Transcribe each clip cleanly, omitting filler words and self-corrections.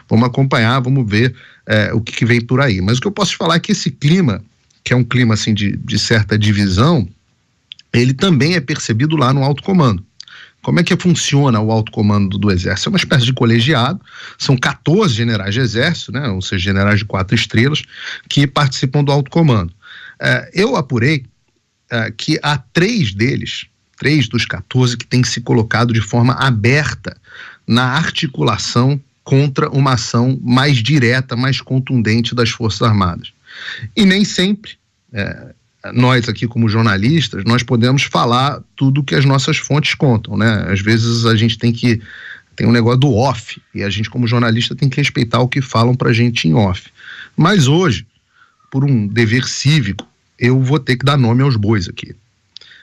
Vamos acompanhar, vamos ver o que vem por aí. Mas o que eu posso te falar é que esse clima, que é um clima assim, de certa divisão, ele também é percebido lá no alto comando. Como é que funciona o alto comando do Exército? É uma espécie de colegiado, são 14 generais de Exército, né, ou seja, generais de 4 estrelas, que participam do alto comando. Eu apurei que há 3 dos 14 que têm se colocado de forma aberta na articulação contra uma ação mais direta, mais contundente das Forças Armadas. E nem sempre nós aqui como jornalistas, nós podemos falar tudo que as nossas fontes contam, né? Às vezes a gente tem um negócio do off, e a gente como jornalista tem que respeitar o que falam pra gente em off. Mas hoje, por um dever cívico, eu vou ter que dar nome aos bois aqui.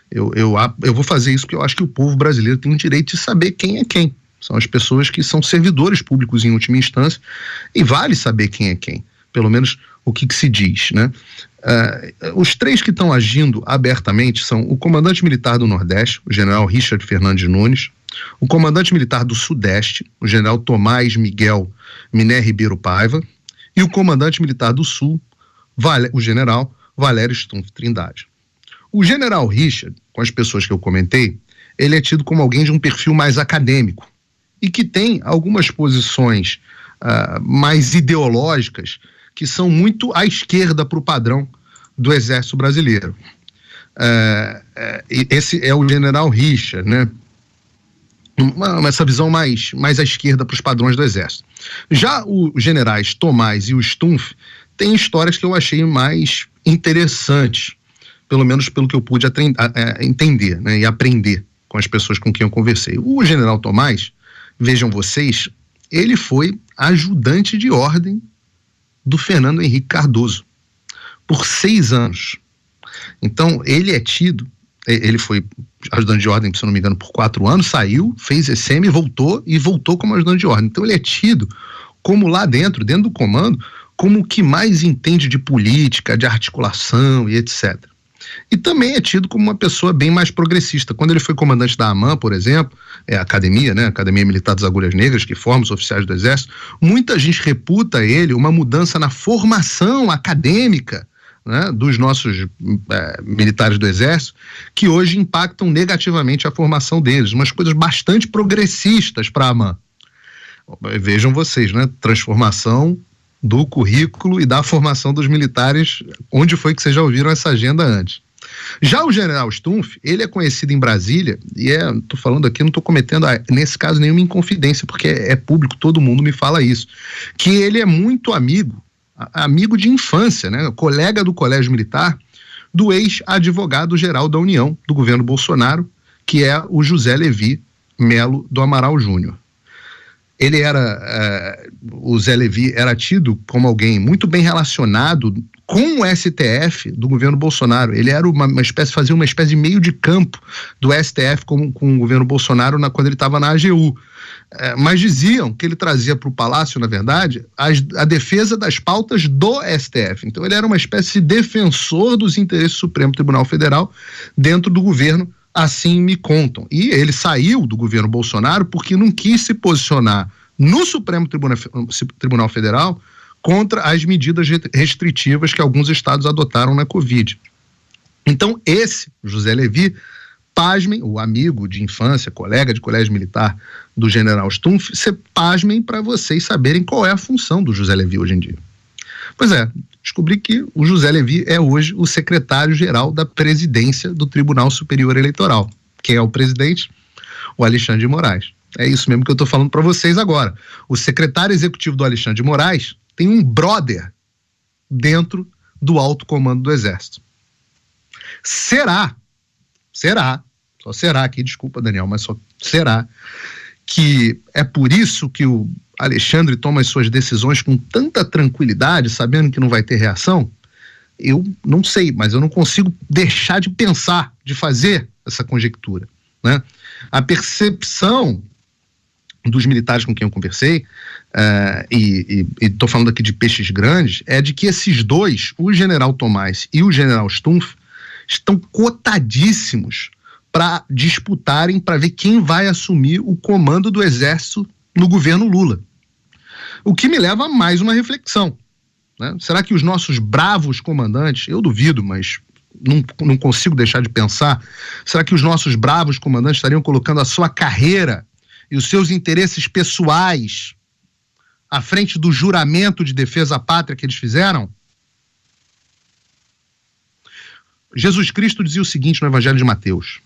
Eu vou fazer isso porque eu acho que o povo brasileiro tem o direito de saber quem é quem. São as pessoas que são servidores públicos em última instância, e vale saber quem é quem, pelo menos o que se diz, né? Os 3 que estão agindo abertamente são o comandante militar do Nordeste, o general Richard Fernandes Nunes, o comandante militar do Sudeste, o general Tomás Miguel Miné Ribeiro Paiva, e o comandante militar do Sul, o general Valério Stumpf Trindade. O general Richard, com as pessoas que eu comentei, ele é tido como alguém de um perfil mais acadêmico e que tem algumas posições mais ideológicas que são muito à esquerda para o padrão do Exército Brasileiro. Esse é o general Richard, né? Essa visão mais à esquerda para os padrões do Exército. Já os generais Tomás e o Stumpf têm histórias que eu achei mais interessantes, pelo menos pelo que eu pude entender, né, e aprender com as pessoas com quem eu conversei. O general Tomás, vejam vocês, ele foi ajudante de ordem do Fernando Henrique Cardoso por 6 anos. Então ele foi ajudante de ordem, se eu não me engano, por 4 anos, saiu, fez ECM e voltou como ajudante de ordem. Então ele é tido como lá dentro do comando, como o que mais entende de política, de articulação e etc. E também é tido como uma pessoa bem mais progressista. Quando ele foi comandante da AMAN, por exemplo, a academia, né, Academia Militar das Agulhas Negras, que forma os oficiais do Exército, muita gente reputa ele uma mudança na formação acadêmica, né, dos nossos militares do Exército, que hoje impactam negativamente a formação deles, umas coisas bastante progressistas para a AMAN. Vejam vocês, né, transformação do currículo e da formação dos militares, onde foi que vocês já ouviram essa agenda antes. Já o general Stumpf, ele é conhecido em Brasília, e tô falando aqui, não tô cometendo, nesse caso, nenhuma inconfidência, porque é público, todo mundo me fala isso, que ele é muito amigo de infância, né, colega do Colégio Militar, do ex-advogado-geral da União, do governo Bolsonaro, que é o José Levi Melo do Amaral Júnior. O Zé Levi era tido como alguém muito bem relacionado com o STF do governo Bolsonaro. Ele era fazia uma espécie de meio de campo do STF com o governo Bolsonaro quando ele estava na AGU. Mas diziam que ele trazia para o Palácio, na verdade, a defesa das pautas do STF. Então ele era uma espécie de defensor dos interesses do Supremo Tribunal Federal dentro do governo. Assim me contam. E ele saiu do governo Bolsonaro porque não quis se posicionar no Supremo Tribunal Federal contra as medidas restritivas que alguns estados adotaram na Covid. Então, esse José Levi, pasmem, o amigo de infância, colega de colégio militar do general Stumpf, pasmem para vocês saberem qual é a função do José Levi hoje em dia. Pois descobri que o José Levi é hoje o secretário-geral da presidência do Tribunal Superior Eleitoral. Quem é o presidente? O Alexandre de Moraes. É isso mesmo que eu estou falando para vocês agora. O secretário executivo do Alexandre de Moraes tem um brother dentro do alto comando do Exército. Será, só será aqui, desculpa Daniel, mas só será que é por isso que o Alexandre toma as suas decisões com tanta tranquilidade, sabendo que não vai ter reação? Eu não sei, mas eu não consigo deixar de pensar, de fazer essa conjectura, né? A percepção dos militares com quem eu conversei, e estou falando aqui de peixes grandes, é de que esses dois, o general Tomás e o general Stumpf, estão cotadíssimos para disputarem, para ver quem vai assumir o comando do Exército no governo Lula. O que me leva a mais uma reflexão, né? Será que os nossos bravos comandantes, eu duvido, mas não consigo deixar de pensar, será que os nossos bravos comandantes estariam colocando a sua carreira e os seus interesses pessoais à frente do juramento de defesa à pátria que eles fizeram? Jesus Cristo dizia o seguinte no Evangelho de Mateus: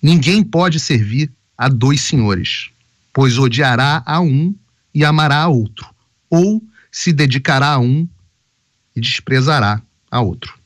ninguém pode servir a dois senhores, pois odiará a um e amará a outro, ou se dedicará a um e desprezará a outro.